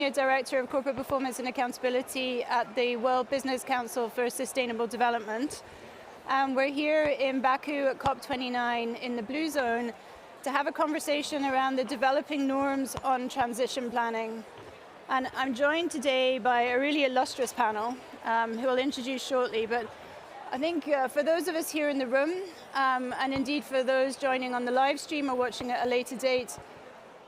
Director of Corporate Performance and Accountability at the World Business Council for Sustainable Development. We're here in Baku at COP29 in the Blue Zone to have a conversation around the developing norms on transition planning. And I'm joined today by a really illustrious panel who I'll introduce shortly. But I think for those of us here in the room, and indeed for those joining on the live stream or watching at a later date,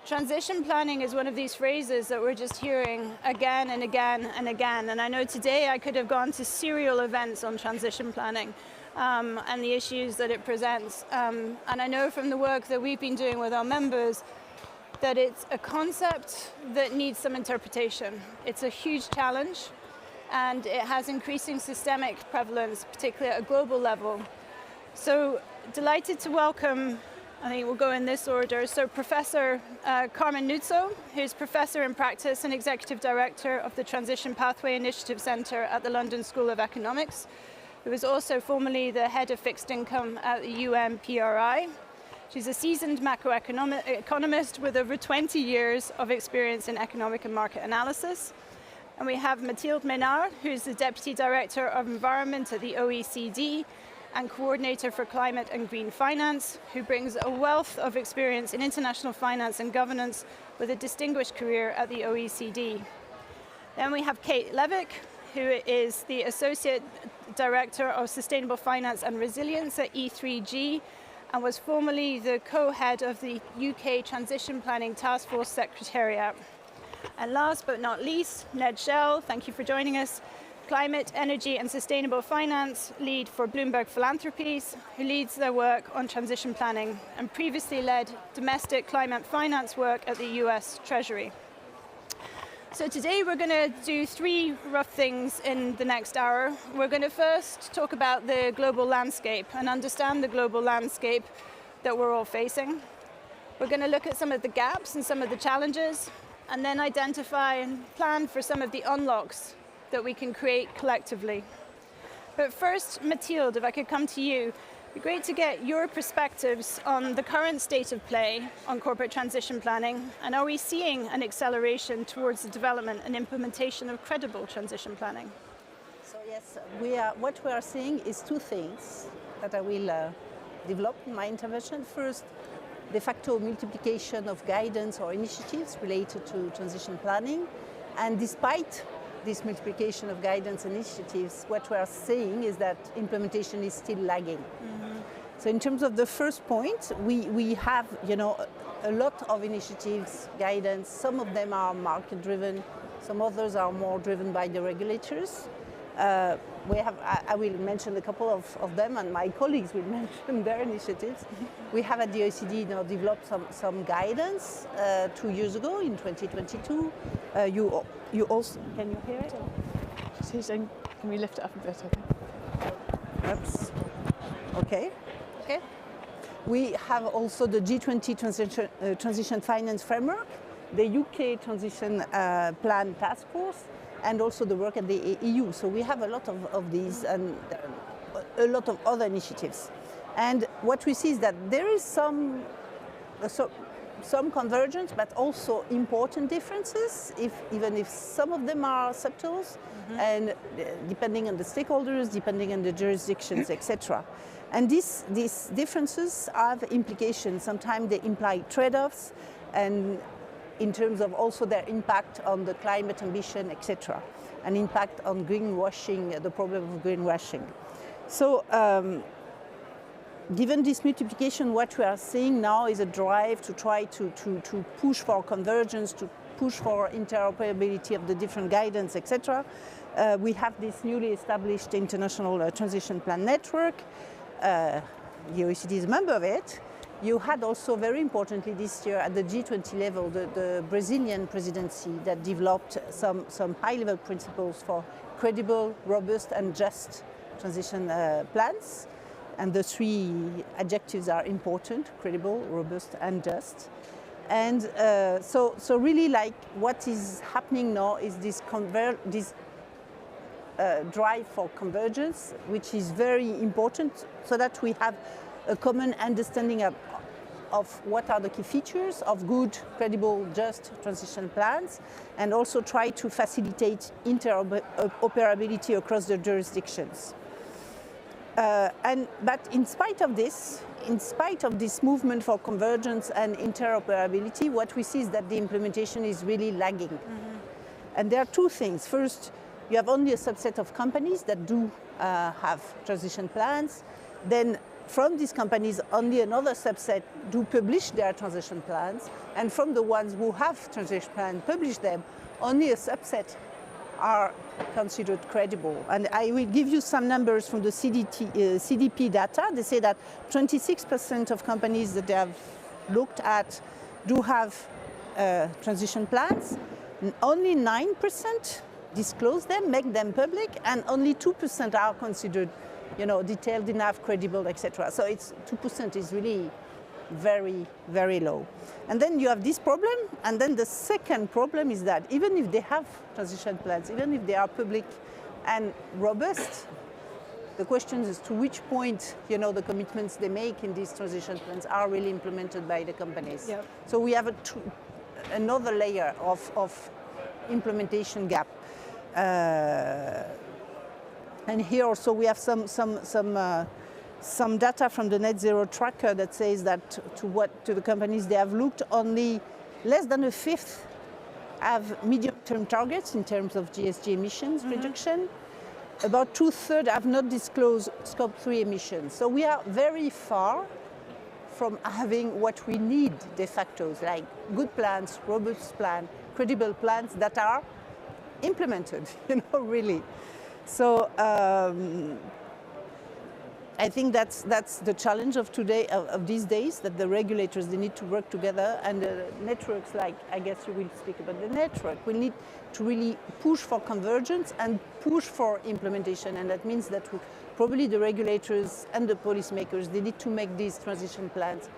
transition planning is one of these phrases that we're just hearing again and again and again. And I know today I could have gone to serial events on transition planning and the issues that it presents. And I know from the work that we've been doing with our members that it's a concept that needs some interpretation. It's a huge challenge and it has increasing systemic prevalence, particularly at a global level. So delighted to welcome, I think we'll go in this order. So Professor Carmen Nuzzo, who's Professor in Practice and Executive Director of the Transition Pathway Initiative Centre at the London School of Economics, who was also formerly the Head of Fixed Income at the UNPRI. She's a seasoned macroeconomist with over 20 years of experience in economic and market analysis. And we have Mathilde Ménard, who's the Deputy Director of Environment at the OECD, and Coordinator for Climate and Green Finance, who brings a wealth of experience in international finance and governance with a distinguished career at the OECD. Then we have Kate Levick, who is the Associate Director of Sustainable Finance and Resilience at E3G, and was formerly the co-head of the UK Transition Planning Task Force Secretariat. And last but not least, Ned Shell, thank you for joining us, Climate, Energy and Sustainable Finance lead for Bloomberg Philanthropies, who leads their work on transition planning and previously led domestic climate finance work at the US Treasury. So today we're going to do three rough things in the next hour. We're going to first talk about the global landscape and understand the global landscape that we're all facing. We're going to look at some of the gaps and some of the challenges, and then identify and plan for some of the unlocks that we can create collectively. But first, Mathilde, if I could come to you, it'd be great to get your perspectives on the current state of play on corporate transition planning, and are we seeing an acceleration towards the development and implementation of credible transition planning? So yes, what we are seeing is two things that I will develop in my intervention. First, de facto multiplication of guidance or initiatives related to transition planning, and despite this multiplication of guidance initiatives, what we are seeing is that implementation is still lagging. Mm-hmm. So in terms of the first point, we have a lot of initiatives, guidance. Some of them are market driven, some others are more driven by the regulators. I will mention a couple of them, and my colleagues will mention their initiatives. We have at the OECD now developed some guidance 2 years ago in 2022. You also, can you hear it? She's saying, can we lift it up a bit? Oops. Okay. Okay. We have also the G20 Transition Finance Framework, the UK Transition Plan Task Force, and also the work at the EU. So we have a lot of these and a lot of other initiatives. And what we see is that there is some convergence, but also important differences, even if some of them are subtle, mm-hmm. and depending on the stakeholders, depending on the jurisdictions, etc. And these differences have implications. Sometimes they imply trade-offs, and in terms of also their impact on the climate ambition, etc., and impact on greenwashing, the problem of greenwashing. So, given this multiplication, what we are seeing now is a drive to try to push for convergence, to push for interoperability of the different guidance, etc. We have this newly established International Transition Plan Network. The OECD is a member of it. You had also, very importantly this year at the G20 level, the Brazilian presidency that developed some high-level principles for credible, robust and just transition plans. And the three adjectives are important: credible, robust and just. And so really, like, what is happening now is this drive for convergence, which is very important, so that we have a common understanding of what are the key features of good, credible, just transition plans, and also try to facilitate interoperability across the jurisdictions. But in spite of this movement for convergence and interoperability, what we see is that the implementation is really lagging. Mm-hmm. And there are two things. First, you have only a subset of companies that do have transition plans. Then from these companies, only another subset do publish their transition plans. And from the ones who have transition plans, publish them, only a subset are considered credible. And I will give you some numbers from the CDP data. They say that 26% of companies that they have looked at do have transition plans. Only 9% disclose them, make them public, and only 2% are considered, detailed enough, credible, etc. So 2% is really very, very low. And then you have this problem, and then the second problem is that even if they have transition plans, even if they are public and robust, the question is to which point, the commitments they make in these transition plans are really implemented by the companies. Yep. So we have another layer of implementation gap. And here also we have some data from the Net Zero Tracker that says that to the companies they have looked, only less than a fifth have medium-term targets in terms of GHG emissions reduction. About 2/3 have not disclosed Scope 3 emissions. So we are very far from having what we need de facto, like good plans, robust plans, credible plans that are implemented, really. So I think that's the challenge of today, of these days, that the regulators, they need to work together, and the networks, like I guess you will speak about the network, will need to really push for convergence and push for implementation. And that means that probably the regulators and the policymakers, they need to make these transition plans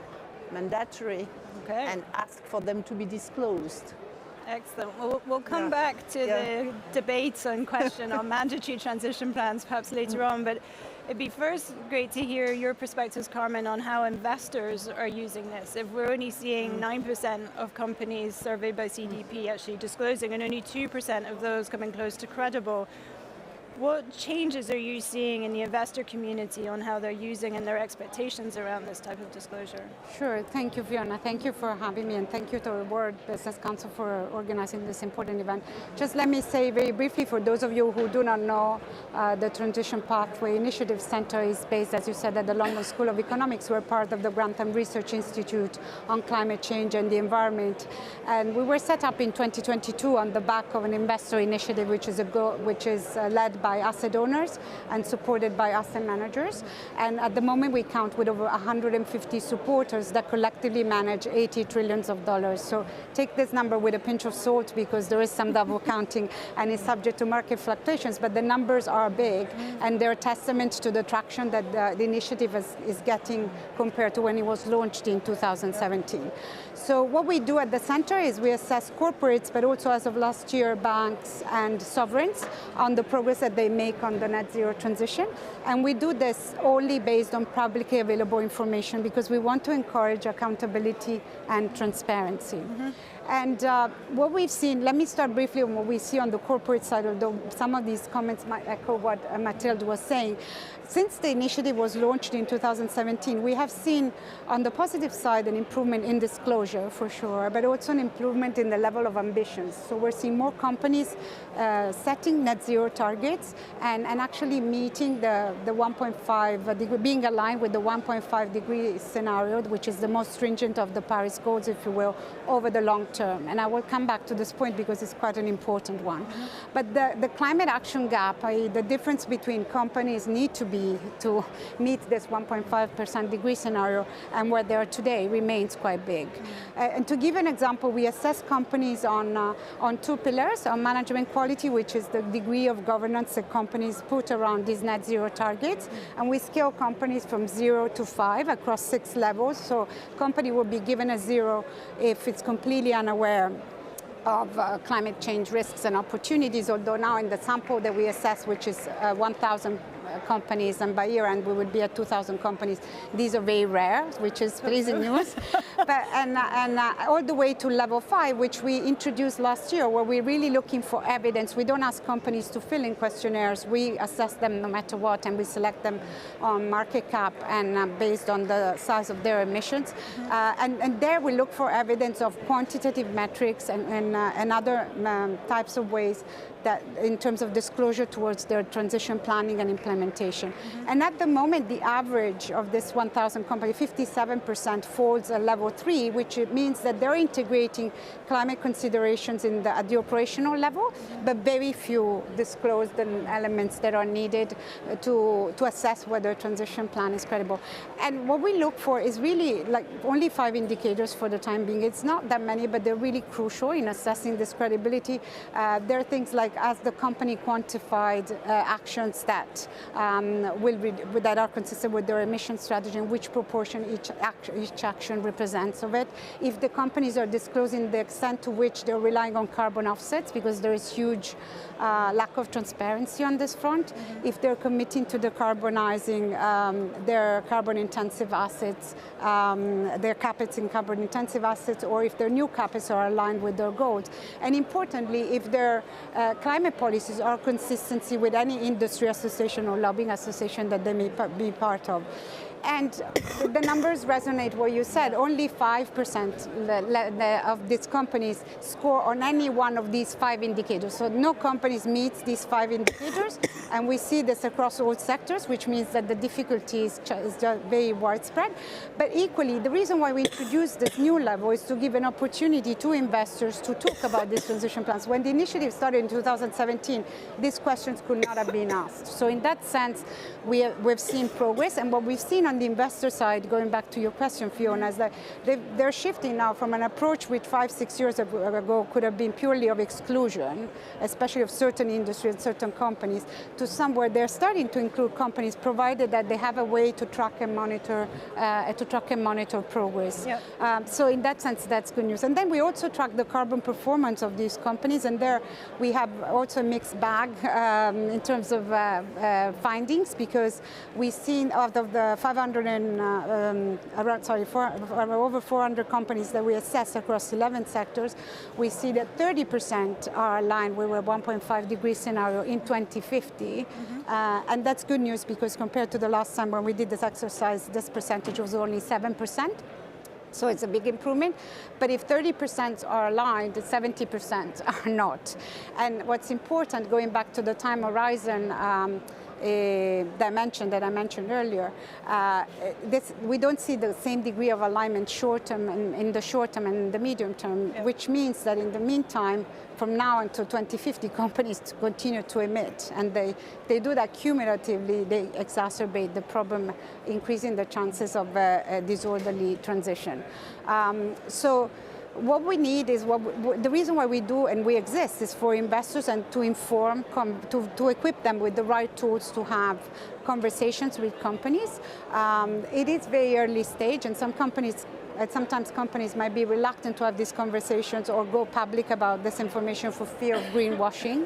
mandatory and ask for them to be disclosed. Excellent. We'll come back to the debates and question on mandatory transition plans perhaps later on, but it'd be first great to hear your perspectives, Carmen, on how investors are using this. If we're only seeing 9% of companies surveyed by CDP actually disclosing, and only 2% of those coming close to credible, what changes are you seeing in the investor community on how they're using and their expectations around this type of disclosure? Sure, thank you, Fiona. Thank you for having me, and thank you to the World Business Council for organizing this important event. Just let me say very briefly, for those of you who do not know, the Transition Pathway Initiative Center is based, as you said, at the London School of Economics. We're part of the Grantham Research Institute on Climate Change and the Environment. And we were set up in 2022 on the back of an investor initiative, which is led by asset owners and supported by asset managers. And at the moment we count with over 150 supporters that collectively manage $80 trillion. So take this number with a pinch of salt, because there is some double counting and is subject to market fluctuations, but the numbers are big and they're a testament to the traction that the initiative is getting compared to when it was launched in 2017. So what we do at the center is we assess corporates, but also as of last year, banks and sovereigns on the progress that they make on the net zero transition. And we do this only based on publicly available information, because we want to encourage accountability and transparency. And what we've seen, let me start briefly on what we see on the corporate side, although some of these comments might echo what Mathilde was saying. Since the initiative was launched in 2017, we have seen on the positive side an improvement in disclosure for sure, but also an improvement in the level of ambitions. So we're seeing more companies setting net zero targets and actually meeting the 1.5 degree, being aligned with the 1.5 degree scenario, which is the most stringent of the Paris goals, if you will, over the long term. And I will come back to this point because it's quite an important one. But the climate action gap, i.e. the difference between companies need to meet this 1.5% degree scenario and where they are today remains quite big. And to give an example, we assess companies on two pillars, on management quality, which is the degree of governance that companies put around these net zero targets, and we scale companies from 0 to 5 across 6 levels. So company will be given a 0 if it's completely unaware of climate change risks and opportunities, although now in the sample that we assess, which is 1,000 companies, and by year end we would be at 2,000 companies. These are very rare, which is pleasing news. And all the way to level 5, which we introduced last year, where we're really looking for evidence. We don't ask companies to fill in questionnaires. We assess them no matter what, and we select them on market cap and based on the size of their emissions. And there we look for evidence of quantitative metrics and other types of ways that in terms of disclosure towards their transition planning and implementation. And at the moment, the average of this 1,000 companies, 57% falls at level 3, which means that they're integrating climate considerations at the operational level, but very few disclose the elements that are needed to assess whether a transition plan is credible. And what we look for is really like only 5 indicators for the time being. It's not that many, but they're really crucial in assessing this credibility. There are things like, as the company quantified actions that that are consistent with their emission strategy, and which proportion each action represents of it. If the companies are disclosing the extent to which they're relying on carbon offsets, because there is huge lack of transparency on this front. If they're committing to decarbonizing their carbon-intensive assets, their CapEx in carbon-intensive assets, or if their new CapEx are aligned with their goals. And importantly, if their climate policies are consistency with any industry association or lobbying association that they may be part of. And the numbers resonate what you said. Only 5% of these companies score on any one of these 5 indicators. So no companies meets these 5 indicators, and we see this across all sectors, which means that the difficulty is just very widespread. But equally, the reason why we introduced this new level is to give an opportunity to investors to talk about these transition plans. When the initiative started in 2017, these questions could not have been asked. So in that sense, we've seen progress, and what we've seen on the investor side, going back to your question, Fiona, is that they're shifting now from an approach which 5-6 years ago could have been purely of exclusion, especially of certain industries and certain companies, to somewhere they're starting to include companies, provided that they have a way to track and monitor progress. Yep. So in that sense, that's good news. And then we also track the carbon performance of these companies, and there we have also a mixed bag in terms of findings, because we've seen out of the over 400 companies that we assess across 11 sectors, we see that 30% are aligned with a 1.5 degree scenario in 2050. And that's good news, because compared to the last time when we did this exercise, this percentage was only 7%. So it's a big improvement. But if 30% are aligned, 70% are not. And what's important, going back to the time horizon dimension that I mentioned earlier, we don't see the same degree of alignment short-term in the short term and in the medium term, which means that in the meantime, from now until 2050, companies continue to emit, and they do that cumulatively. They exacerbate the problem, increasing the chances of a disorderly transition. So what we need is, the reason why we do and we exist is for investors and to inform, to equip them with the right tools to have conversations with companies. It is very early stage, and sometimes companies might be reluctant to have these conversations or go public about this information for fear of greenwashing.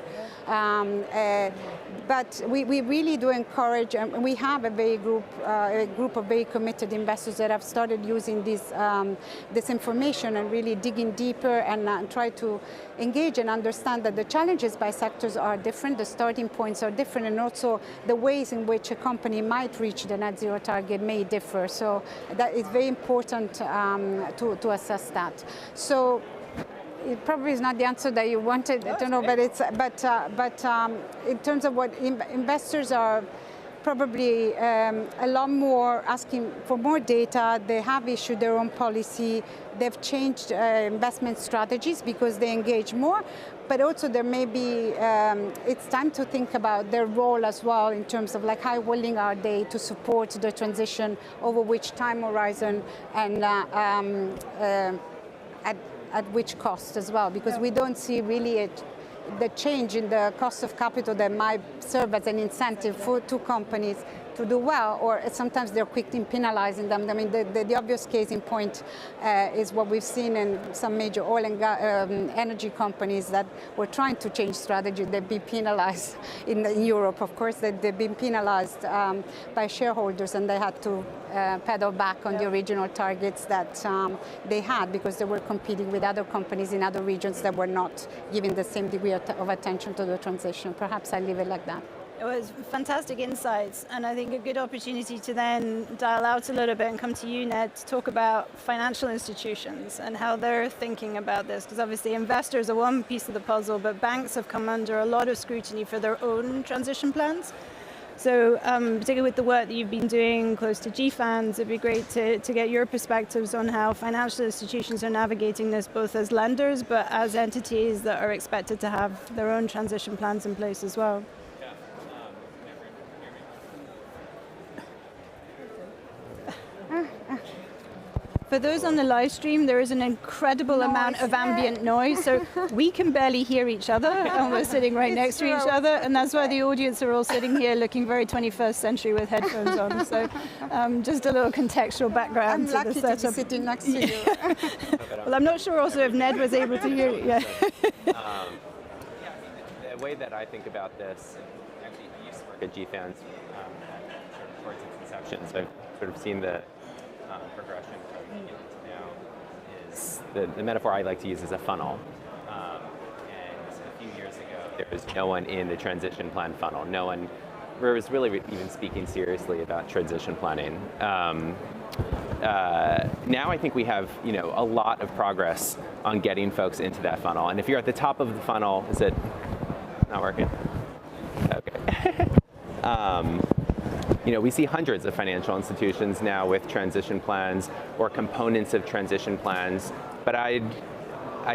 But we really do encourage, and we have a group of very committed investors that have started using this information and really digging deeper and try to engage and understand that the challenges by sectors are different, the starting points are different, and also the ways in which a company might reach the net zero target may differ. So that is very important to assess that. So it probably is not the answer that you wanted. I don't know, but in terms of what investors are probably a lot more asking for more data. They have issued their own policy. They've changed investment strategies because they engage more. But also there may be, it's time to think about their role as well in terms of like how willing are they to support the transition, over which time horizon, and at which cost as well, because we don't see really the change in the cost of capital that might serve as an incentive to companies to do well, or sometimes they're quick in penalizing them. I mean, the obvious case in point is what we've seen in some major oil and energy companies that were trying to change strategy. They've been penalized in Europe, of course. They've been penalized by shareholders, and they had to pedal back on the original targets that they had because they were competing with other companies in other regions that were not giving the same degree of attention to the transition. Perhaps I leave it like that. It was fantastic insights, and I think a good opportunity to then dial out a little bit and come to you, Ned, to talk about financial institutions and how they're thinking about this, because obviously investors are one piece of the puzzle, but banks have come under a lot of scrutiny for their own transition plans. So particularly with the work that you've been doing close to GFANs, it'd be great to get your perspectives on how financial institutions are navigating this, both as lenders, but as entities that are expected to have their own transition plans in place as well. For those on the live stream, there is an incredible amount of ambient noise, so we can barely hear each other, and we're sitting right next to each other, and that's why the audience are all sitting here looking very 21st century with headphones on. So just a little contextual background to the setup. I'm lucky to be sitting next to you. Well, I'm not sure also if Ned was able to hear you. Yeah. The way that I think about this, actually I used to work at GFANs towards its inception, so I've sort of seen the progression from beginning to now. Is the metaphor I like to use is a funnel. And a few years ago, there was no one in the transition plan funnel. No one was really even speaking seriously about transition planning. Now I think we have, a lot of progress on getting folks into that funnel. And if you're at the top of the funnel, is it not working? Okay. We see hundreds of financial institutions now with transition plans or components of transition plans, but I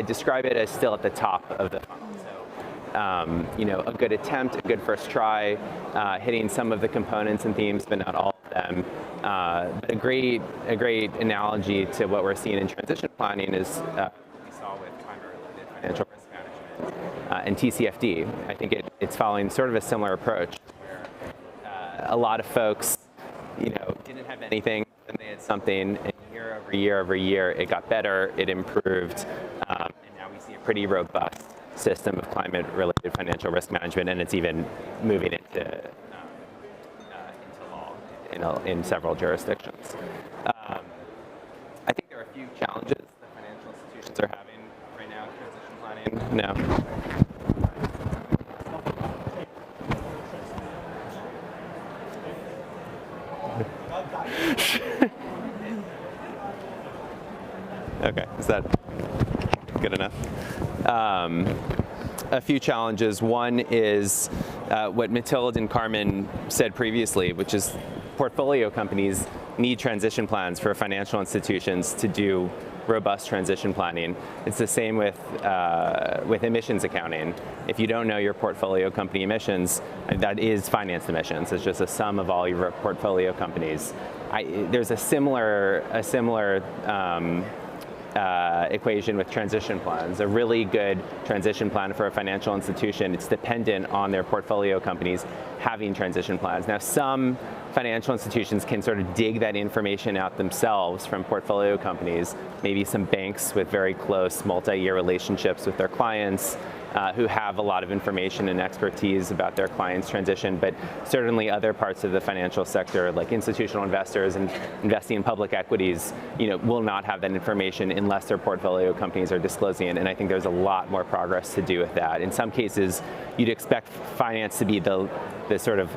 describe it as still at the top of the funnel. So, a good attempt, a good first try, hitting some of the components and themes, but not all of them. But a great analogy to what we're seeing in transition planning is what we saw with climate-related financial risk management and TCFD. I think it's following sort of a similar approach. A lot of folks, didn't have anything, then they had something, and year over year, it got better, it improved, and now we see a pretty robust system of climate-related financial risk management, and it's even moving into law in several jurisdictions. I think there are a few challenges that financial institutions are having right now in transition planning. No. Okay, is that good enough? A few challenges. One is what Mathilde and Carmen said previously, which is portfolio companies need transition plans for financial institutions to do robust transition planning. It's the same with emissions accounting. If you don't know your portfolio company emissions, that is financed emissions. It's just a sum of all your portfolio companies. There's a similar equation with transition plans. A really good transition plan for a financial institution, it's dependent on their portfolio companies having transition plans. Now, some financial institutions can sort of dig that information out themselves from portfolio companies, maybe some banks with very close multi-year relationships with their clients, who have a lot of information and expertise about their clients' transition, but certainly other parts of the financial sector, like institutional investors and investing in public equities, will not have that information unless their portfolio companies are disclosing it. And I think there's a lot more progress to do with that. In some cases, you'd expect finance to be the sort of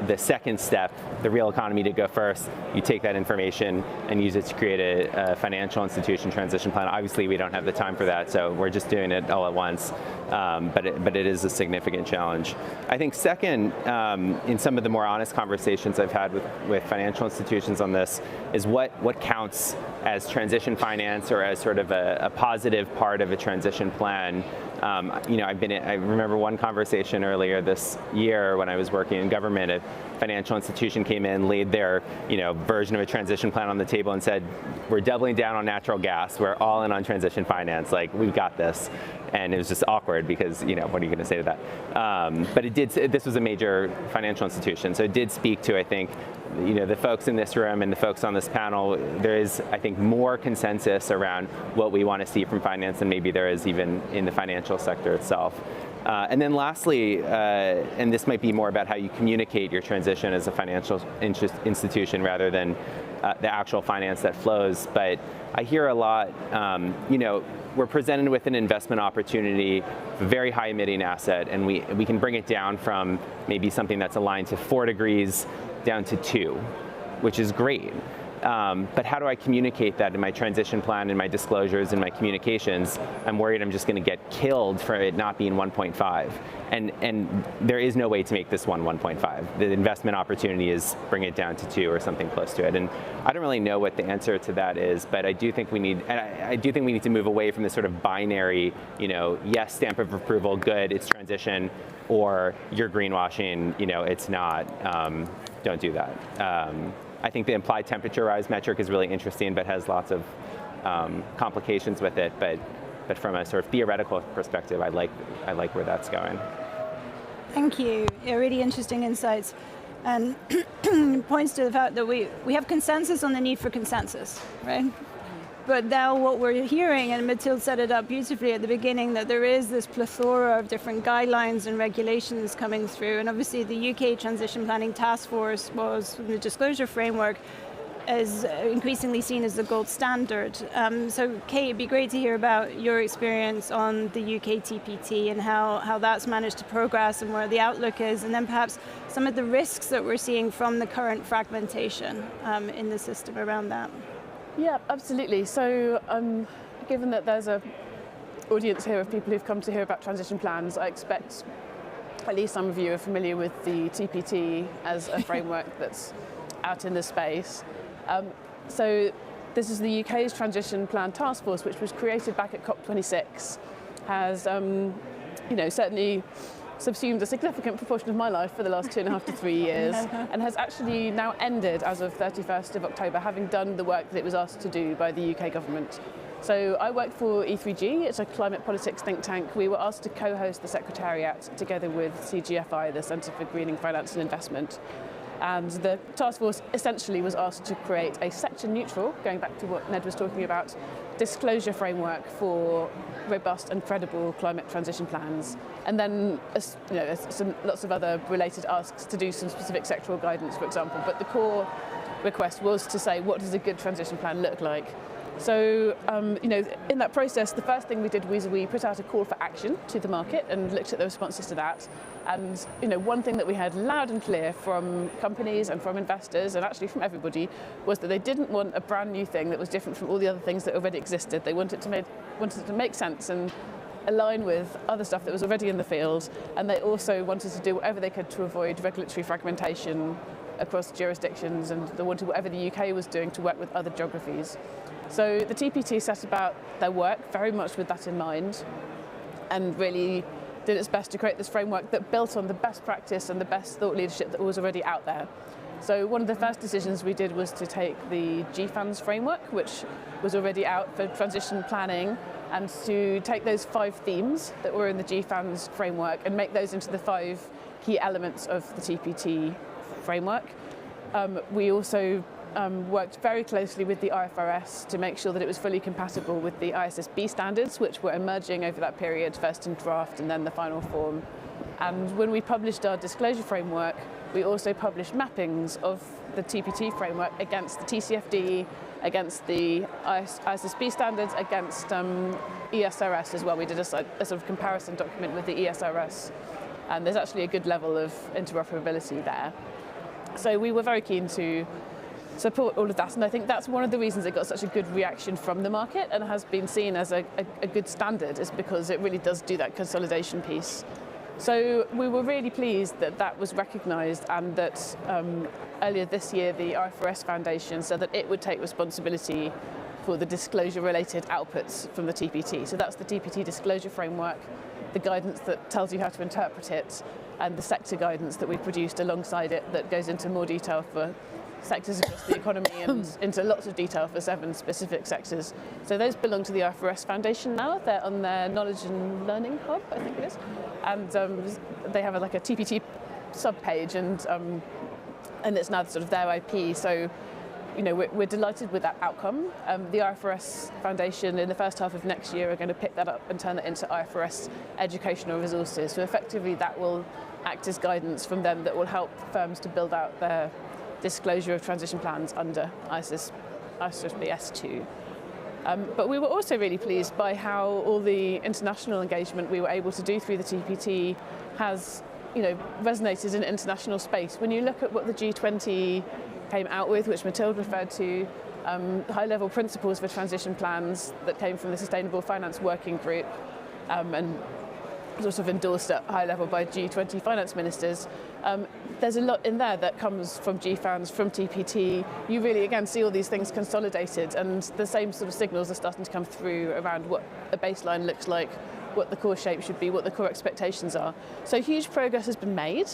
the second step, the real economy to go first. You take that information and use it to create a financial institution transition plan. Obviously, we don't have the time for that, so we're just doing it all at once. But it is a significant challenge. I think second, in some of the more honest conversations I've had with financial institutions on this, is what counts as transition finance or as sort of a positive part of a transition plan. I remember one conversation earlier this year when I was working in government. A financial institution came in, laid their version of a transition plan on the table and said, we're doubling down on natural gas. We're all in on transition finance. Like, we've got this. And it was just awkward because, what are you going to say to that? But this was a major financial institution. So it did speak to, I think, the folks in this room and the folks on this panel. There is, I think, more consensus around what we want to see from finance than maybe there is even in the financial sector itself. And then lastly, and this might be more about how you communicate your transition as a financial institution rather than the actual finance that flows, but I hear a lot, we're presented with an investment opportunity, a very high emitting asset, and we can bring it down from maybe something that's aligned to 4 degrees down to 2, which is great. But how do I communicate that in my transition plan, in my disclosures, in my communications? I'm worried I'm just going to get killed for it not being 1.5. And there is no way to make this 1.5. The investment opportunity is bring it down to 2 or something close to it. And I don't really know what the answer to that is, but I do think we need, to move away from this sort of binary, yes, stamp of approval, good, it's transition, or you're greenwashing, it's not. Don't do that. I think the implied temperature rise metric is really interesting, but has lots of complications with it. But from a sort of theoretical perspective, I like where that's going. Thank you. Yeah, really interesting insights, and points to the fact that we have consensus on the need for consensus, right? But now what we're hearing, and Mathilde set it up beautifully at the beginning, that there is this plethora of different guidelines and regulations coming through. And obviously the UK Transition Planning Task Force was, the disclosure framework, is increasingly seen as the gold standard. So Kate, it'd be great to hear about your experience on the UK TPT and how that's managed to progress and where the outlook is, and then perhaps some of the risks that we're seeing from the current fragmentation in the system around that. Yeah, absolutely. So given that there's an audience here of people who've come to hear about transition plans, I expect at least some of you are familiar with the TPT as a framework that's out in the space. So this is the UK's Transition Plan Task Force, which was created back at COP26, has certainly subsumed a significant proportion of my life for the last 2.5 to 3 years, and has actually now ended as of 31st of October, having done the work that it was asked to do by the UK government. So I work for E3G, it's a climate politics think tank. We were asked to co-host the Secretariat together with CGFI, the Centre for Greening Finance and Investment. And the task force essentially was asked to create a sector-neutral, going back to what Ned was talking about, disclosure framework for robust and credible climate transition plans. And then lots of other related asks to do some specific sectoral guidance, for example. But the core request was to say, what does a good transition plan look like? So, in that process, the first thing we did was we put out a call for action to the market and looked at the responses to that. And, one thing that we heard loud and clear from companies and from investors and actually from everybody was that they didn't want a brand new thing that was different from all the other things that already existed. They wanted it to make sense and align with other stuff that was already in the field. And they also wanted to do whatever they could to avoid regulatory fragmentation across jurisdictions, and they wanted whatever the UK was doing to work with other geographies. So the TPT set about their work very much with that in mind, and really did its best to create this framework that built on the best practice and the best thought leadership that was already out there. So one of the first decisions we did was to take the GFANS framework, which was already out for transition planning, and to take those 5 themes that were in the GFANS framework and make those into the 5 key elements of the TPT framework. We also worked very closely with the IFRS to make sure that it was fully compatible with the ISSB standards, which were emerging over that period, first in draft and then the final form. And when we published our disclosure framework, we also published mappings of the TPT framework against the TCFD, against the ISSB standards, against ESRS as well. We did a sort of comparison document with the ESRS, and there's actually a good level of interoperability there. So we were very keen to support all of that, and I think that's one of the reasons it got such a good reaction from the market and has been seen as a good standard, is because it really does do that consolidation piece. So we were really pleased that that was recognised, and that earlier this year the IFRS Foundation said that it would take responsibility for the disclosure-related outputs from the TPT. So that's the TPT disclosure framework, the guidance that tells you how to interpret it, and the sector guidance that we produced alongside it that goes into more detail for sectors across the economy and into lots of detail for 7 specific sectors. So those belong to the IFRS Foundation now. They're on their Knowledge and Learning Hub, I think it is. And they have like a TPT sub-page, and it's now sort of their IP. So, you know, we're delighted with that outcome. The IFRS Foundation in the first half of next year are going to pick that up and turn it into IFRS educational resources. So effectively that will act as guidance from them that will help firms to build out their disclosure of transition plans under ISSB S2. But we were also really pleased by how all the international engagement we were able to do through the TPT has, you know, resonated in international space. When you look at what the G20 came out with, which Mathilde referred to, high-level principles for transition plans that came from the Sustainable Finance Working Group, and sort of endorsed at high level by G20 finance ministers. There's a lot in there that comes from GFANZ, from TPT. You really, again, see all these things consolidated, and the same sort of signals are starting to come through around what a baseline looks like, what the core shape should be, what the core expectations are. So huge progress has been made,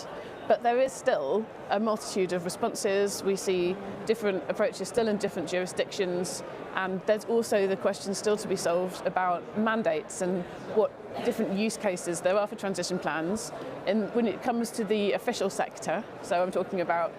but there is still a multitude of responses. We see different approaches still in different jurisdictions, and there's also the question still to be solved about mandates and what different use cases there are for transition plans. And when it comes to the official sector, so I'm talking about,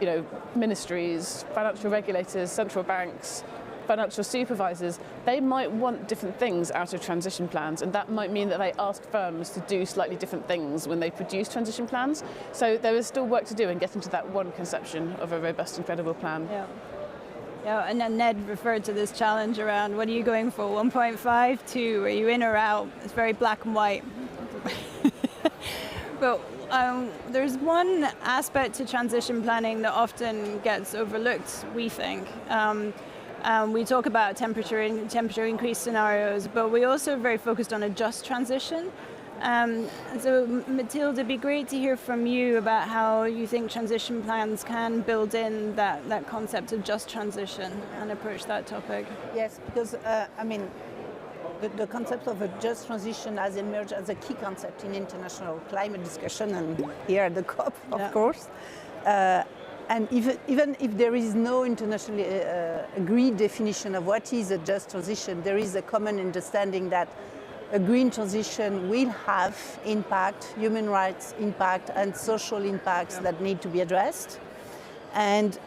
you know, ministries, financial regulators, central banks, financial supervisors, they might want different things out of transition plans, and that might mean that they ask firms to do slightly different things when they produce transition plans. So there is still work to do in getting to that one conception of a robust and credible plan. Yeah, and then Ned referred to this challenge around what are you going for, 1.5, 2, are you in or out? It's very black and white. But there's one aspect to transition planning that often gets overlooked, we think. We talk about temperature increase scenarios, but we also are very focused on a just transition. So Mathilde, it'd be great to hear from you about how you think transition plans can build in that concept of just transition and approach that topic. Yes, because I mean, the concept of a just transition has emerged as a key concept in international climate discussion, and here at the COP, of course. And even if there is no internationally agreed definition of what is a just transition, there is a common understanding that a green transition will have impact, human rights impact, and social impacts that need to be addressed. And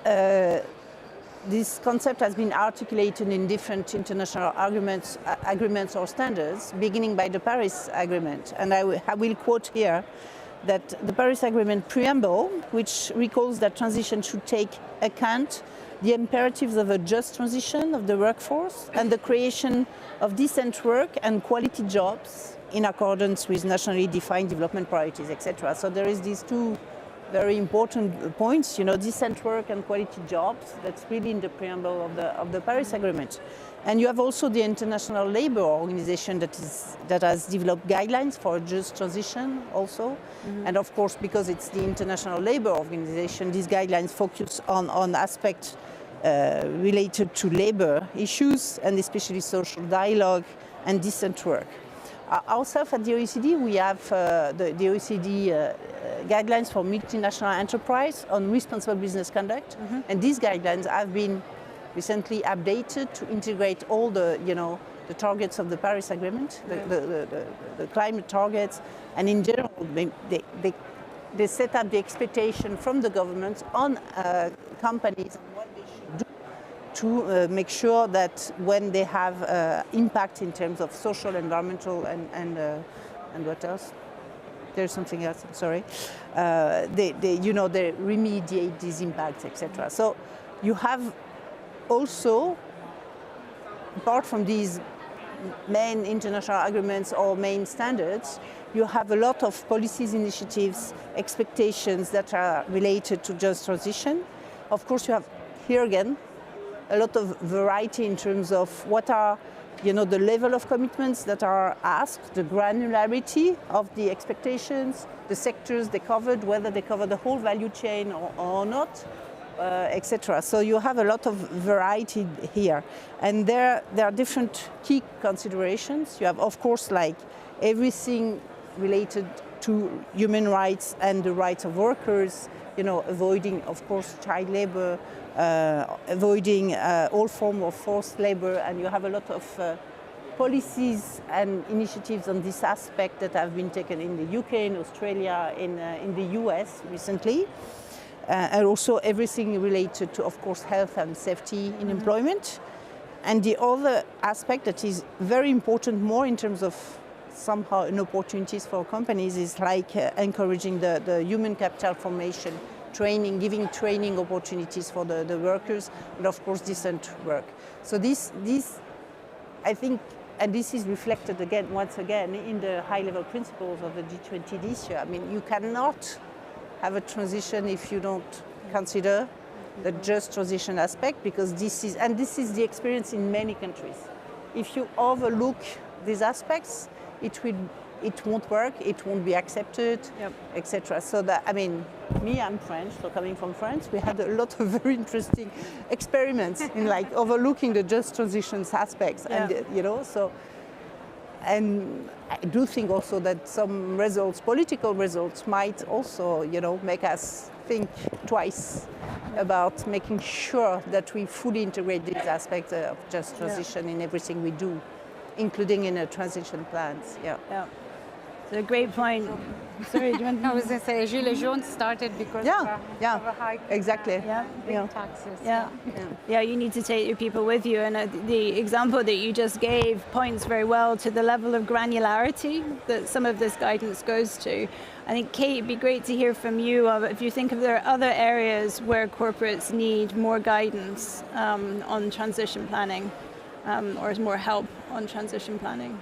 this concept has been articulated in different international agreements or standards, beginning by the Paris Agreement. And I will quote here that the Paris Agreement preamble, which recalls that transition should take account the imperatives of a just transition of the workforce and the creation of decent work and quality jobs in accordance with nationally defined development priorities, etc. So there is these two very important points, you know, decent work and quality jobs. That's really in the preamble of the Paris Agreement. And you have also the International Labour Organization that has developed guidelines for a just transition also. Mm-hmm. And of course, because it's the International Labour Organization, these guidelines focus on aspects related to labour issues and especially social dialogue and decent work. Ourselves at the OECD, we have the OECD guidelines for multinational enterprise on responsible business conduct. Mm-hmm. And these guidelines have been recently updated to integrate all the targets of the Paris Agreement, the climate targets, and in general, they set up the expectation from the government on companies and what they should do to make sure that when they have impact in terms of social, environmental, and what else? There's something else. Sorry. They remediate these impacts, etc. So you have also, apart from these main international agreements or main standards, you have a lot of policies, initiatives, expectations that are related to just transition. Of course, you have here again a lot of variety in terms of what are the level of commitments that are asked, the granularity of the expectations, the sectors they covered, whether they cover the whole value chain or not. etc. So you have a lot of variety here. And there are different key considerations. You have, of course, like everything related to human rights and the rights of workers, avoiding, of course, child labor, avoiding all forms of forced labor, and you have a lot of policies and initiatives on this aspect that have been taken in the UK, in Australia, in the US recently, and also everything related to, of course, health and safety in employment. And the other aspect that is very important, more in terms of somehow an opportunities for companies, is like encouraging the human capital formation, training, giving training opportunities for the workers, and of course decent work. So this I think, and this is reflected once again in the high-level principles of the G20 this year. I mean, you cannot have a transition if you don't consider the just transition aspect, because this is the experience in many countries. If you overlook these aspects, it won't work, it won't be accepted, etc. So that, I mean, I'm French, so coming from France, we had a lot of very interesting experiments in like overlooking the just transitions aspects, and and I do think also that some results, political results, might also, make us think twice about making sure that we fully integrate these aspects of just transition in everything we do, including in the transition plans. It's a great point. Sorry, do you want to... I was going to say, Gilets jaunes started because of a high taxes. Yeah, you need to take your people with you. And the example that you just gave points very well to the level of granularity that some of this guidance goes to. I think, Kate, it'd be great to hear from you if you think of there are other areas where corporates need more guidance on transition planning or more help on transition planning.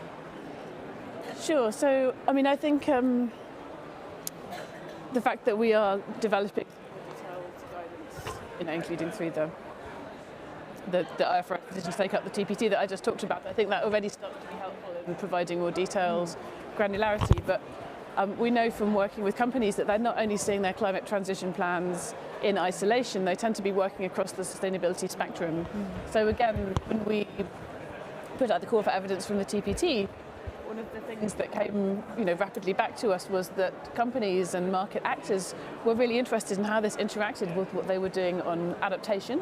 Sure. So, I mean, I think the fact that we are developing detailed guidance, including through the IFRS decisions take up the TPT that I just talked about, I think that already starts to be helpful in providing more details, granularity. But we know from working with companies that they're not only seeing their climate transition plans in isolation, they tend to be working across the sustainability spectrum. So again, when we put out the call for evidence from the TPT, one of the things that came rapidly back to us was that companies and market actors were really interested in how this interacted with what they were doing on adaptation.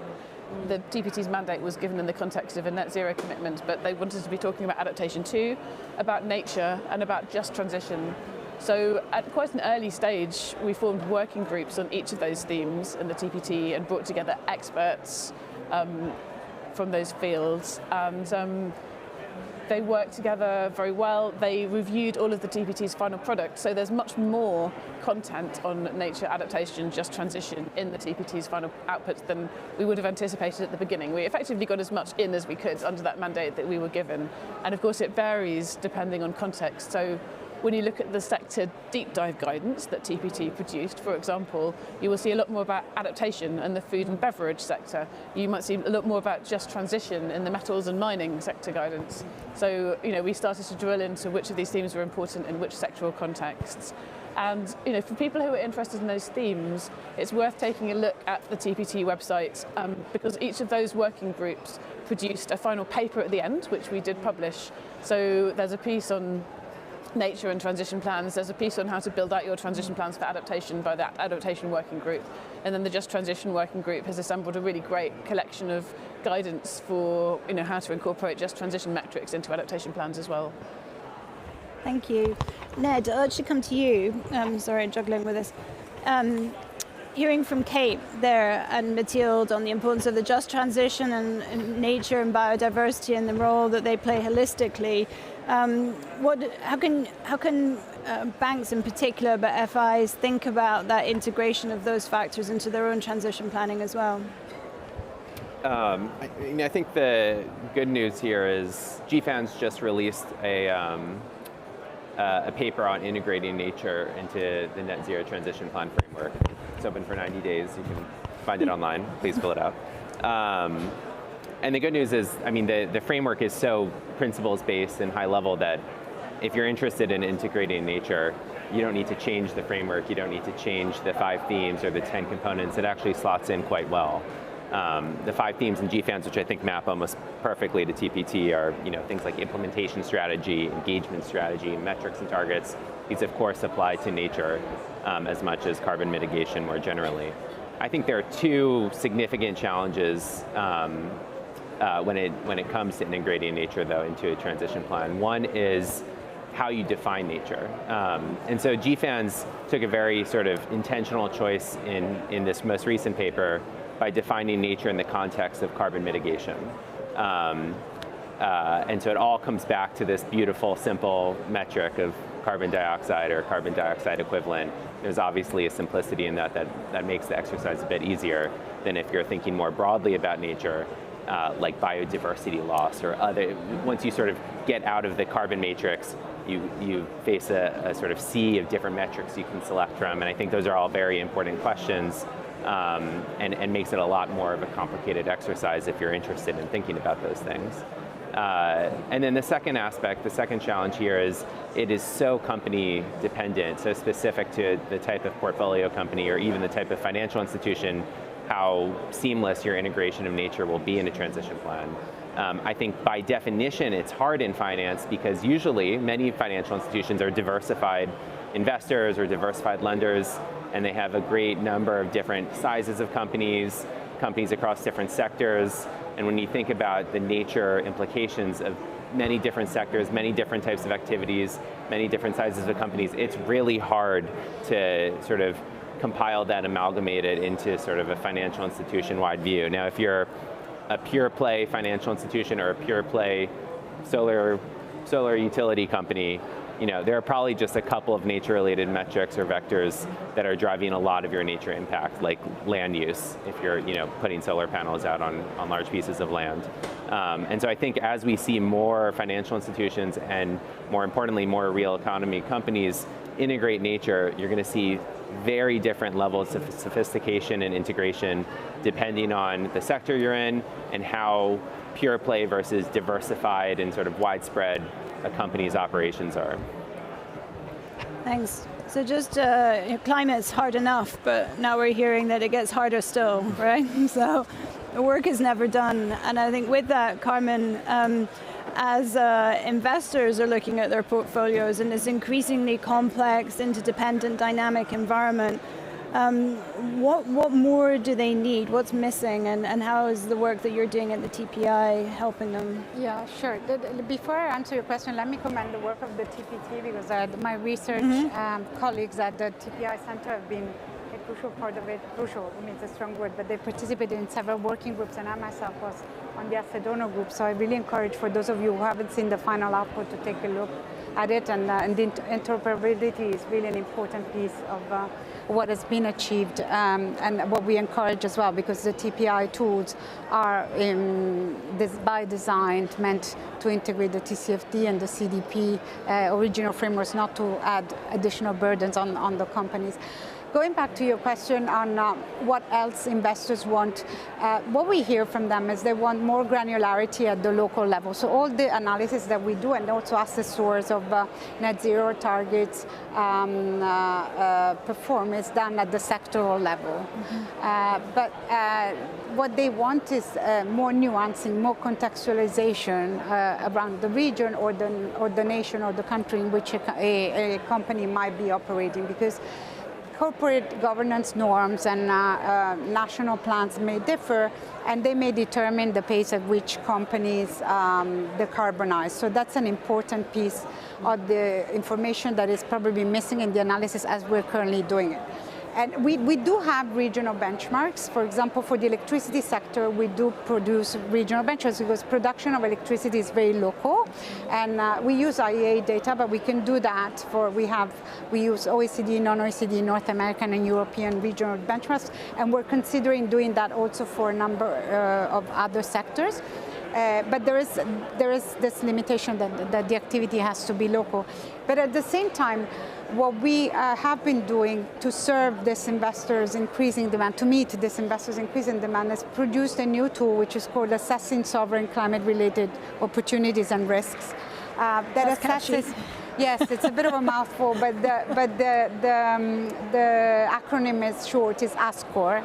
The TPT's mandate was given in the context of a net zero commitment, but they wanted to be talking about adaptation too, about nature, and about just transition. So at quite an early stage, we formed working groups on each of those themes in the TPT and brought together experts from those fields. And they worked together very well. They reviewed all of the TPT's final product. So there's much more content on nature, adaptation, just transition in the TPT's final output than we would have anticipated at the beginning. We effectively got as much in as we could under that mandate that we were given. And of course it varies depending on context. So when you look at the sector deep dive guidance that TPT produced, for example, you will see a lot more about adaptation in the food and beverage sector. You might see a lot more about just transition in the metals and mining sector guidance. So, we started to drill into which of these themes were important in which sectoral contexts. And, for people who are interested in those themes, it's worth taking a look at the TPT website because each of those working groups produced a final paper at the end, which we did publish. So there's a piece on nature and transition plans. There's a piece on how to build out your transition plans for adaptation by that adaptation working group. And then the Just Transition working group has assembled a really great collection of guidance for how to incorporate just transition metrics into adaptation plans as well. Thank you. Ned, I'll actually come to you. Sorry, I'm juggling with this. Hearing from Kate there and Mathilde on the importance of the just transition and nature and biodiversity and the role that they play holistically, how can banks in particular, but FIs, think about that integration of those factors into their own transition planning as well? I think the good news here is GFAN's just released a paper on integrating nature into the net zero transition plan framework. It's open for 90 days. You can find it online. Please fill it out. And the good news is, the framework is so principles-based and high level that if you're interested in integrating nature, you don't need to change the framework, you don't need to change the 5 themes or the 10 components. It actually slots in quite well. The 5 themes in GFANZ, which I think map almost perfectly to TPT, are things like implementation strategy, engagement strategy, metrics and targets. These of course apply to nature as much as carbon mitigation more generally. I think there are 2 significant challenges when it comes to integrating nature though into a transition plan. One is how you define nature. And so GFANZ took a very sort of intentional choice in this most recent paper by defining nature in the context of carbon mitigation. And so it all comes back to this beautiful, simple metric of carbon dioxide or carbon dioxide equivalent. There's obviously a simplicity in that makes the exercise a bit easier than if you're thinking more broadly about nature, like biodiversity loss or other. Once you sort of get out of the carbon matrix, you face a sort of sea of different metrics you can select from, and I think those are all very important questions, and makes it a lot more of a complicated exercise if you're interested in thinking about those things. And then the second aspect, the second challenge here is it is so company dependent, so specific to the type of portfolio company or even the type of financial institution, how seamless your integration of nature will be in a transition plan. I think by definition it's hard in finance because usually many financial institutions are diversified investors or diversified lenders, and they have a great number of different sizes of companies across different sectors. And when you think about the nature implications of many different sectors, many different types of activities, many different sizes of companies, it's really hard to sort of compile that, amalgamate it into sort of a financial institution-wide view. Now, if you're a pure play financial institution or a pure play solar utility company, there are probably just a couple of nature-related metrics or vectors that are driving a lot of your nature impact, like land use, if you're putting solar panels out on large pieces of land. And so I think as we see more financial institutions and more importantly, more real economy companies integrate nature, you're going to see very different levels of sophistication and integration depending on the sector you're in and how pure play versus diversified and sort of widespread a company's operations are. Thanks. So just climate's hard enough, but now we're hearing that it gets harder still, right? So the work is never done. And I think with that, Carmen, as investors are looking at their portfolios in this increasingly complex, interdependent, dynamic environment, what more do they need? What's missing, and how is the work that you're doing at the TPI helping them? Yeah, sure. Before I answer your question, let me commend the work of the TPT because my research colleagues at the TPI Center have been a crucial part of it. Crucial means a strong word, but they participated in several working groups, and I myself was on the Acedono group. So I really encourage for those of you who haven't seen the final output to take a look at it, and the interoperability is really an important piece of what has been achieved, and what we encourage as well, because the TPI tools are by design meant to integrate the TCFD and the CDP original frameworks, not to add additional burdens on the companies. Going back to your question on what else investors want, what we hear from them is they want more granularity at the local level. So all the analysis that we do, and also assessors of net zero targets perform, is done at the sectoral level. But what they want is more nuancing, more contextualization around the region or the nation or the country in which a company might be operating, because corporate governance norms and national plans may differ, and they may determine the pace at which companies decarbonize. So that's an important piece of the information that is probably missing in the analysis as we're currently doing it. And we do have regional benchmarks. For example, for the electricity sector, we do produce regional benchmarks because production of electricity is very local. And we use IEA data, but we can do that we use OECD, non-OECD, North American and European regional benchmarks. And we're considering doing that also for a number of other sectors. But there is this limitation that the activity has to be local. But at the same time, what we have been doing to serve this investors' increasing demand, to meet this investors' increasing demand, is produced a new tool which is called Assessing Sovereign Climate-Related Opportunities and Risks. That assesses Yes, it's a bit of a mouthful, but the acronym is short, is ASCOR,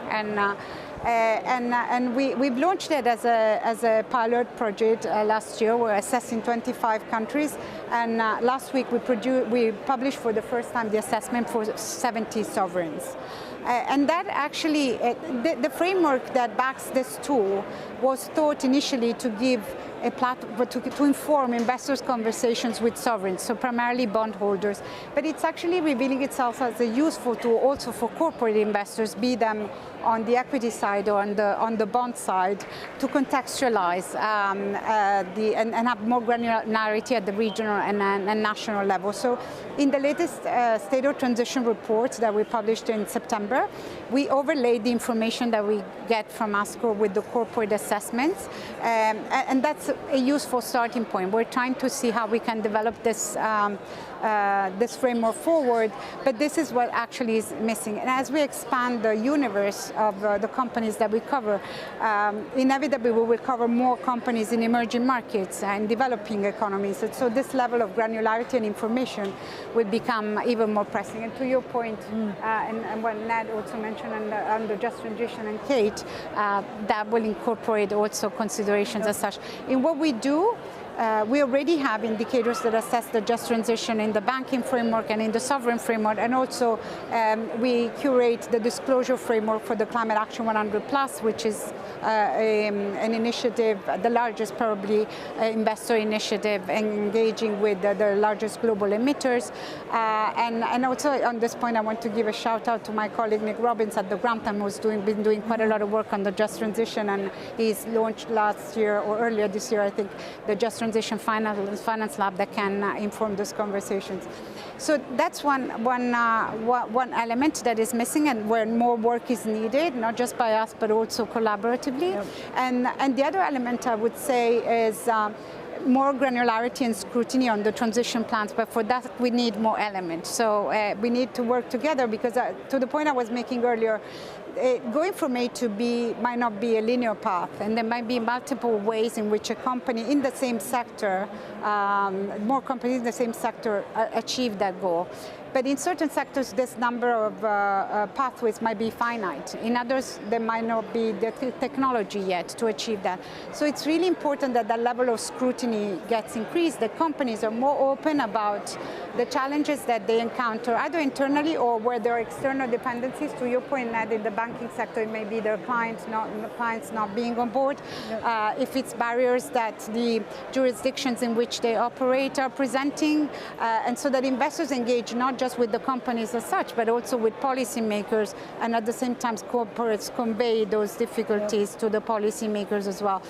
and we've launched it as a pilot project last year. We're assessing 25 countries, and last week we published for the first time the assessment for 70 sovereigns. And that actually, the framework that backs this tool was thought initially to give a platform to inform investors' conversations with sovereigns, so primarily bondholders. But it's actually revealing itself as a useful tool also for corporate investors, be them on the equity side or on the bond side, to contextualize and have more granularity at the regional and national level. So in the latest State of Transition report that we published in September, we overlaid the information that we get from ASCO with the corporate assessments, and that's a useful starting point. We're trying to see how we can develop this this framework forward, but this is what actually is missing. And as we expand the universe of the companies that we cover, inevitably we will cover more companies in emerging markets and developing economies. And so this level of granularity and information will become even more pressing. And to your point, and what Ned also mentioned under Just Transition and Kate, that will incorporate also considerations as such. In what we do, we already have indicators that assess the just transition in the banking framework and in the sovereign framework, and also we curate the disclosure framework for the Climate Action 100+, which is an initiative, the largest probably investor initiative engaging with the largest global emitters. And also on this point, I want to give a shout out to my colleague Nick Robbins at the Grantham, who's been doing quite a lot of work on the just transition, and he's launched last year or earlier this year, I think, the Just Transition Finance Lab that can inform those conversations. So that's one element that is missing, and where more work is needed, not just by us, but also collaboratively. Yep. And the other element I would say is more granularity and scrutiny on the transition plans, but for that we need more elements. So we need to work together, because to the point I was making earlier, going from A to B might not be a linear path, and there might be multiple ways in which a company in the same sector, more companies in the same sector achieve that goal. But in certain sectors, this number of pathways might be finite. In others, there might not be the technology yet to achieve that. So it's really important that that level of scrutiny gets increased, that companies are more open about the challenges that they encounter, either internally or where there are external dependencies. To your point, Ned, in the banking sector, it may be their clients not being on board. Yep. If it's barriers that the jurisdictions in which they operate are presenting, and so that investors engage not just with the companies as such, but also with policymakers, and at the same time corporates convey those difficulties to the policymakers as well.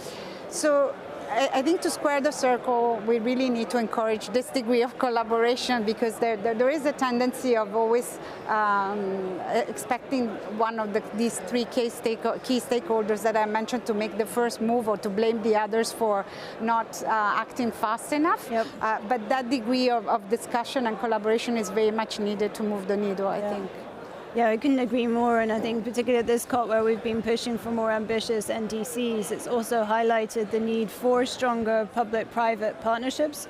So I think to square the circle, we really need to encourage this degree of collaboration, because there is a tendency of always expecting one of these three key stakeholders that I mentioned to make the first move, or to blame the others for not acting fast enough. Yep. But that degree of discussion and collaboration is very much needed to move the needle, I think. Yeah, I couldn't agree more, and I think particularly at this COP, where we've been pushing for more ambitious NDCs, it's also highlighted the need for stronger public-private partnerships.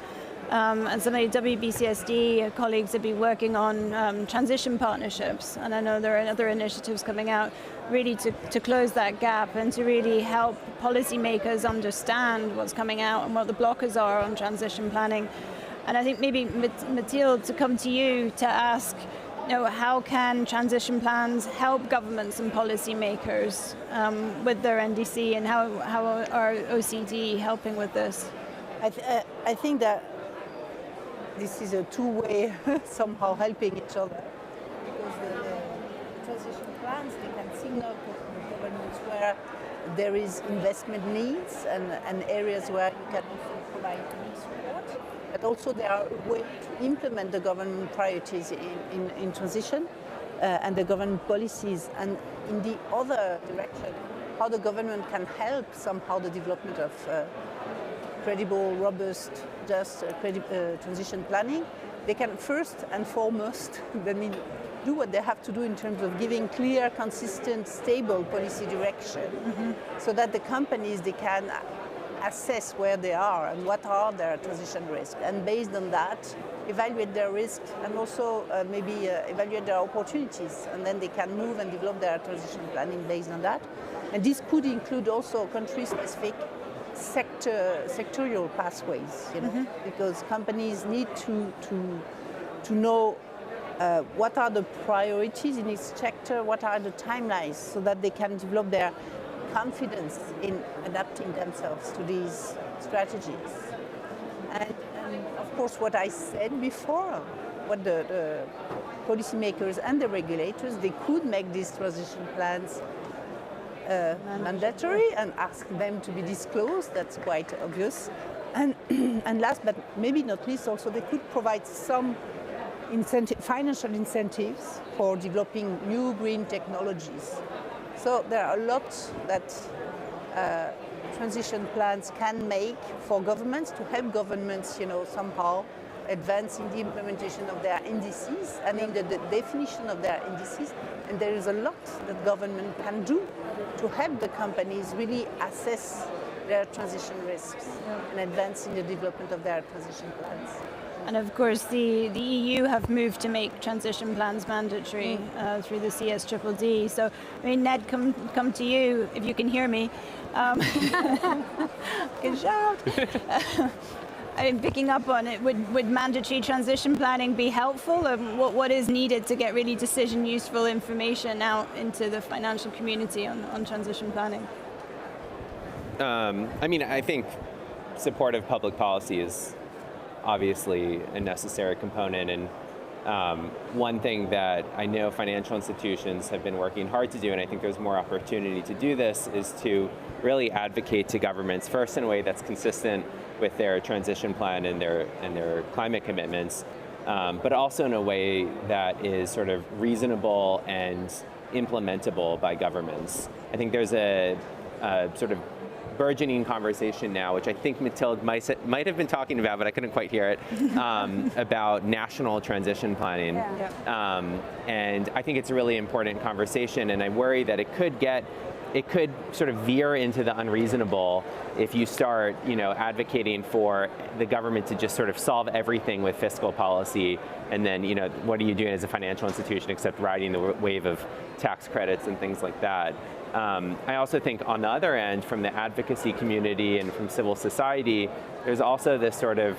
And some of the WBCSD colleagues have been working on transition partnerships, and I know there are other initiatives coming out really to close that gap and to really help policymakers understand what's coming out and what the blockers are on transition planning. And I think maybe, Mathilde, to come to you to ask, how can transition plans help governments and policymakers with their NDC, and how are OECD helping with this? I think that this is a two-way somehow helping each other, because the transition plans, they can signal to governments where there is investment needs and areas where you can also provide support. But also there are ways to implement the government priorities in transition and the government policies, and in the other direction, how the government can help somehow the development of credible, robust, just transition planning. They can first and foremost, do what they have to do in terms of giving clear, consistent, stable policy direction, so that the companies, they can assess where they are and what are their transition risks, and based on that, evaluate their risk and also maybe evaluate their opportunities, and then they can move and develop their transition planning based on that. And this could include also country-specific sectorial pathways, because companies need to know what are the priorities in each sector, what are the timelines, so that they can develop their confidence in adapting themselves to these strategies. And of course, what I said before, what the policymakers and the regulators, they could make these transition plans mandatory and ask them to be disclosed. That's quite obvious. And last but maybe not least, also they could provide some financial incentives for developing new green technologies. So there are a lot that transition plans can make for governments to help governments, somehow advance in the implementation of their indices and in the definition of their indices. And there is a lot that government can do to help the companies really assess their transition risks and advance in the development of their transition plans. And of course, the EU have moved to make transition plans mandatory through the CSDD. So, I mean, Ned, come to you if you can hear me. Good shout. I'm picking up on it. Would mandatory transition planning be helpful? What is needed to get really decision useful information out into the financial community on transition planning? I mean, I think supportive public policy is obviously a necessary component, and one thing that I know financial institutions have been working hard to do, and I think there's more opportunity to do this, is to really advocate to governments, first in a way that's consistent with their transition plan and their climate commitments, but also in a way that is sort of reasonable and implementable by governments. I think there's a sort of burgeoning conversation now, which I think Mathilde might have been talking about, but I couldn't quite hear it, about national transition planning. Yeah. And I think it's a really important conversation, and I worry that it could sort of veer into the unreasonable if you start, advocating for the government to just sort of solve everything with fiscal policy, and then, what are you doing as a financial institution except riding the wave of tax credits and things like that. I also think on the other end, from the advocacy community and from civil society, there's also this sort of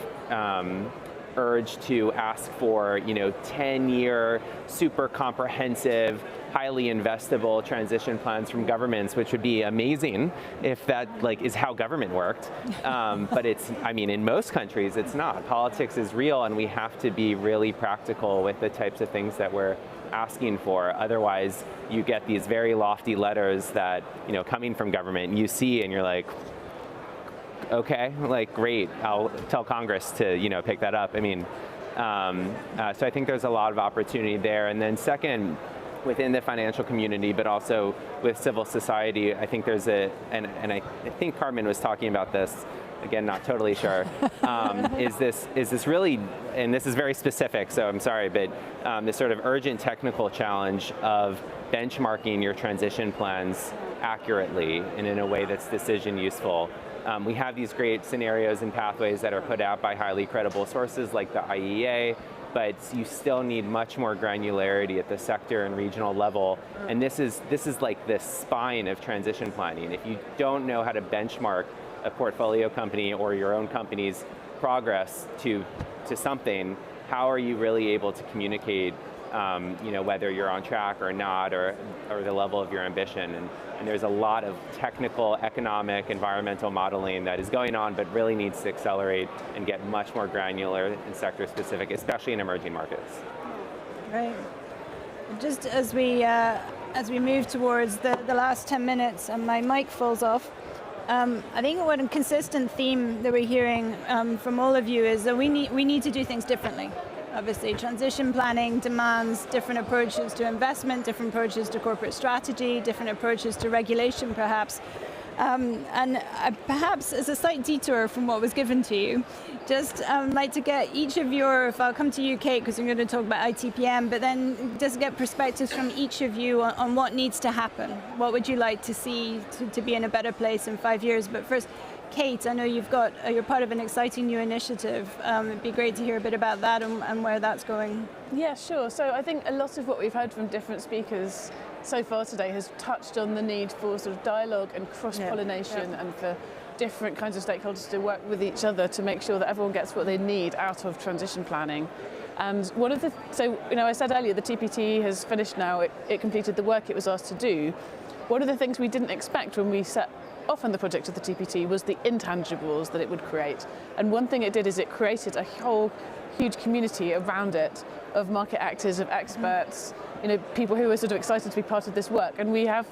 urge to ask for, 10-year, super comprehensive, highly investable transition plans from governments, which would be amazing if that is how government worked. But in most countries, it's not. Politics is real, and we have to be really practical with the types of things that we're asking for. Otherwise, you get these very lofty letters that, coming from government, you see, and you're like, okay, great, I'll tell Congress to, pick that up. So I think there's a lot of opportunity there. And then second, within the financial community, but also with civil society, I think there's and I think Carmen was talking about this, again, not totally sure, is this really, and this is very specific, so I'm sorry, but this sort of urgent technical challenge of benchmarking your transition plans accurately and in a way that's decision useful. We have these great scenarios and pathways that are put out by highly credible sources like the IEA, but you still need much more granularity at the sector and regional level. And this is like the spine of transition planning. If you don't know how to benchmark a portfolio company or your own company's progress to something, how are you really able to communicate whether you're on track or not, or the level of your ambition? And there's a lot of technical, economic, environmental modeling that is going on, but really needs to accelerate and get much more granular and sector specific, especially in emerging markets. Right. Just as we move towards the last 10 minutes and my mic falls off, I think one consistent theme that we're hearing from all of you is that we need to do things differently. Obviously, transition planning demands different approaches to investment, different approaches to corporate strategy, different approaches to regulation, perhaps. And perhaps as a slight detour from what was given to you, just like to get each of if I'll come to you, Kate, because I'm going to talk about ITPM, but then just get perspectives from each of you on what needs to happen. What would you like to see to be in a better place in 5 years? But first, Kate, I know you're part of an exciting new initiative. It'd be great to hear a bit about that and where that's going. Yeah, sure. So I think a lot of what we've heard from different speakers so far today has touched on the need for sort of dialogue and cross-pollination and for different kinds of stakeholders to work with each other to make sure that everyone gets what they need out of transition planning. And I said earlier, the TPT has finished now. It completed the work it was asked to do. One of the things we didn't expect when we set off on the project of the TPT was the intangibles that it would create. And one thing it did is it created a whole huge community around it of market actors, of experts, people who were sort of excited to be part of this work. And we have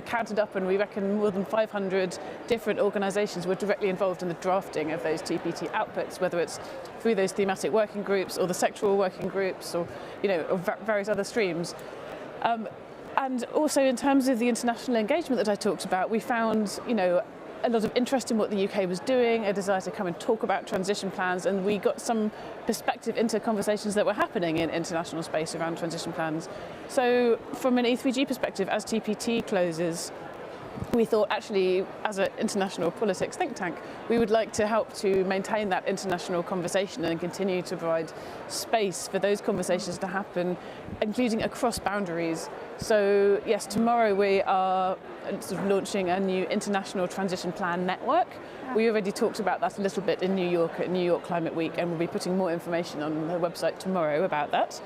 counted up, and we reckon more than 500 different organisations were directly involved in the drafting of those TPT outputs, whether it's through those thematic working groups or the sectoral working groups or various other streams. And also in terms of the international engagement that I talked about, we found a lot of interest in what the UK was doing, a desire to come and talk about transition plans, and we got some perspective into conversations that were happening in international space around transition plans. So from an E3G perspective, as TPT closes, we thought actually, as an international politics think tank, we would like to help to maintain that international conversation and continue to provide space for those conversations to happen, including across boundaries. So yes, tomorrow we are sort of launching a new international transition plan network. We already talked about that a little bit in New York at New York Climate Week, and we'll be putting more information on the website tomorrow about that.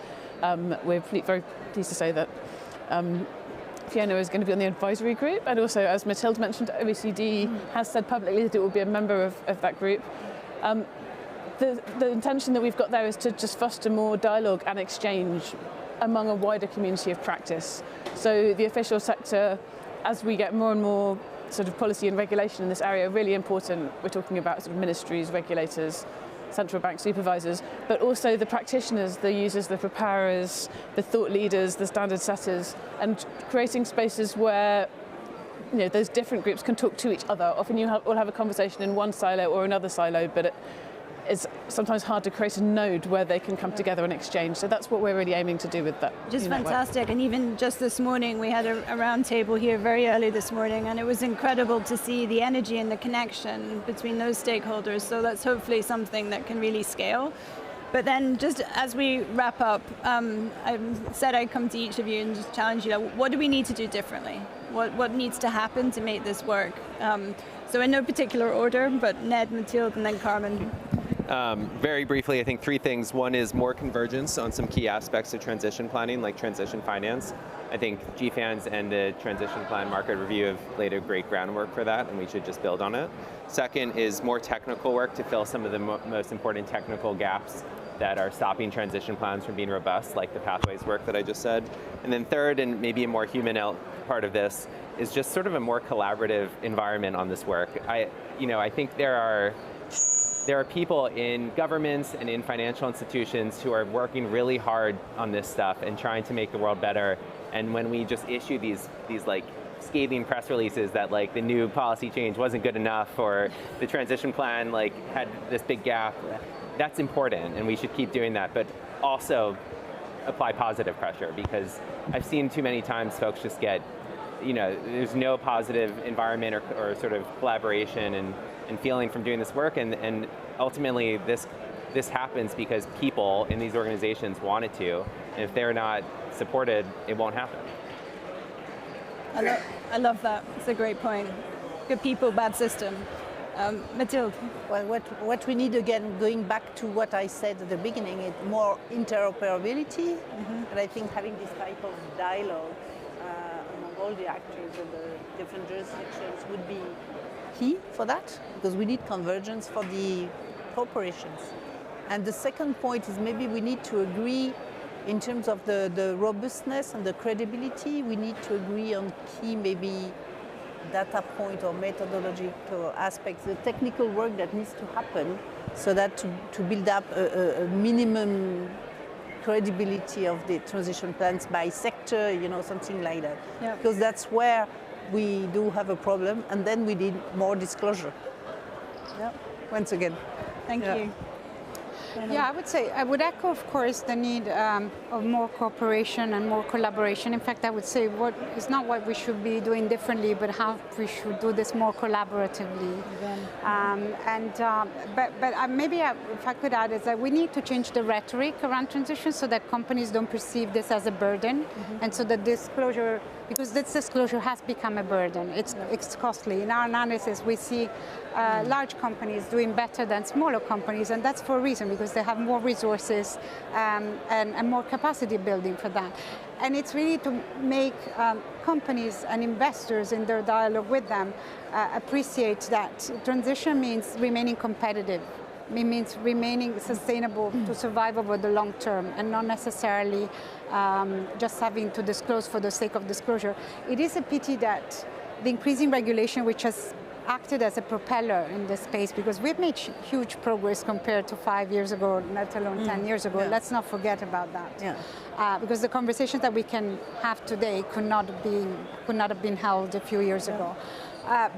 We're very pleased to say that Fiona is going to be on the advisory group, and also, as Mathilde mentioned, OECD has said publicly that it will be a member of that group. The intention that we've got there is to just foster more dialogue and exchange among a wider community of practice. So the official sector, as we get more and more sort of policy and regulation in this area, really important. We're talking about sort of ministries, regulators, central bank supervisors, but also the practitioners, the users, the preparers, the thought leaders, the standard setters, and creating spaces where those different groups can talk to each other. Often you all have a conversation in one silo or another silo, but it's sometimes hard to create a node where they can come together and exchange. So that's what we're really aiming to do with that. Just fantastic. And even just this morning, we had a round table here very early this morning, and it was incredible to see the energy and the connection between those stakeholders. So that's hopefully something that can really scale. But then just as we wrap up, I said I'd come to each of you and just challenge you, what do we need to do differently? What needs to happen to make this work? So in no particular order, but Ned, Mathilde, and then Carmen. Very briefly, I think three things. One is more convergence on some key aspects of transition planning, like transition finance. I think GFANZ and the Transition Plan Market Review have laid a great groundwork for that, and we should just build on it. Second is more technical work to fill some of the most important technical gaps that are stopping transition plans from being robust, like the pathways work that I just said. And then third, and maybe a more human part of this, is just sort of a more collaborative environment on this work. I think there are people in governments and in financial institutions who are working really hard on this stuff and trying to make the world better. And when we just issue these like scathing press releases that like the new policy change wasn't good enough, or the transition plan like had this big gap, that's important, and we should keep doing that. But also apply positive pressure, because I've seen too many times folks just get, there's no positive environment or sort of collaboration and feeling from doing this work, and ultimately this happens because people in these organizations want it to, and if they're not supported, it won't happen. I love that. It's a great point. Good people, bad system. Mathilde. Well, what we need, again, going back to what I said at the beginning, is more interoperability, and I think having this type of dialogue among all the actors of the different jurisdictions would be key for that, because we need convergence for the corporations. And the second point is maybe we need to agree in terms of the robustness and the credibility. We need to agree on key maybe data point or methodological aspects, the technical work that needs to happen, so that to build up a minimum credibility of the transition plans by sector, something like that. Yeah. Because that's where we do have a problem, and then we need more disclosure. Yeah. Once again. Thank you. Yeah, I would say, I would echo, of course, the need of more cooperation and more collaboration. In fact, I would say it's not what we should be doing differently, but how we should do this more collaboratively. But maybe if I could add is that we need to change the rhetoric around transition so that companies don't perceive this as a burden, and so that disclosure, because this disclosure has become a burden. It's costly. In our analysis, we see large companies doing better than smaller companies, and that's for a reason, because they have more resources and more capacity building for that. And it's really to make companies and investors in their dialogue with them appreciate that transition means remaining competitive. It means remaining sustainable to survive over the long term, and not necessarily just having to disclose for the sake of disclosure. It is a pity that the increasing regulation, which has acted as a propeller in this space, because we've made huge progress compared to 5 years ago, let alone 10 years ago. Let's not forget about that. Because the conversations that we can have today could not have been held a few years ago.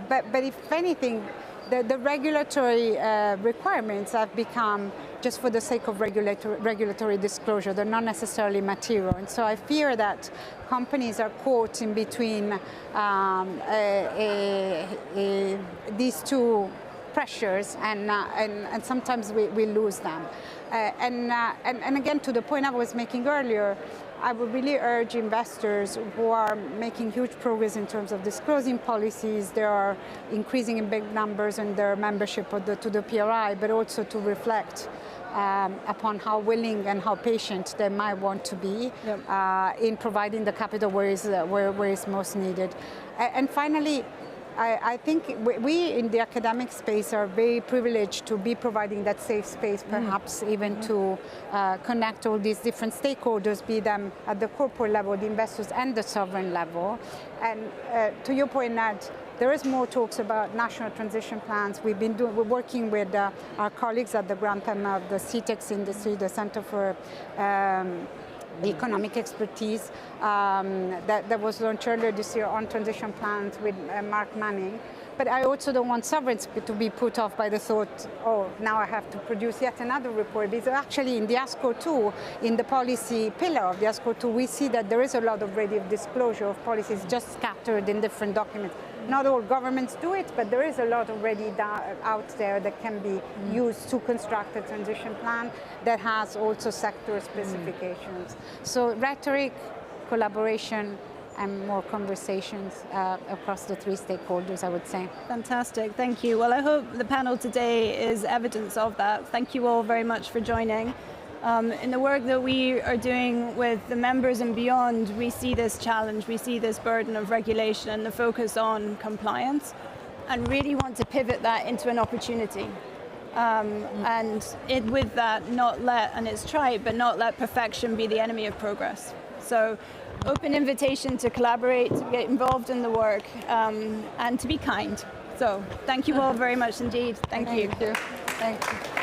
But if anything, the regulatory requirements have become just for the sake of regulatory disclosure. They're not necessarily material. And so I fear that companies are caught in between these two pressures, and sometimes we lose them. And again, to the point I was making earlier, I would really urge investors who are making huge progress in terms of disclosing policies. They are increasing in big numbers in their membership to the PRI, but also to reflect upon how willing and how patient they might want to be in providing the capital where it's most needed. And finally, I think we in the academic space are very privileged to be providing that safe space, perhaps even to connect all these different stakeholders, be them at the corporate level, the investors, and the sovereign level. And to your point, Ned, there is more talks about national transition plans. We're working with our colleagues at the Grantham of the CTEX industry, the Center for the Economic Expertise that was launched earlier this year on transition plans with Mark Manning. But I also don't want sovereigns to be put off by the thought, oh, now I have to produce yet another report. Because actually in the ASCO 2, in the policy pillar of the ASCO 2, we see that there is a lot already of disclosure of policies just scattered in different documents. Not all governments do it, but there is a lot already out there that can be used to construct a transition plan that has also sector specifications. So rhetoric, collaboration, and more conversations across the three stakeholders, I would say. Fantastic, thank you. Well, I hope the panel today is evidence of that. Thank you all very much for joining. In the work that we are doing with the members and beyond, we see this challenge, we see this burden of regulation and the focus on compliance, and really want to pivot that into an opportunity. With that, not let, and it's trite, but not let perfection be the enemy of progress. So, open invitation to collaborate, to get involved in the work, and to be kind. So, thank you all very much indeed. Thank you. Thank you.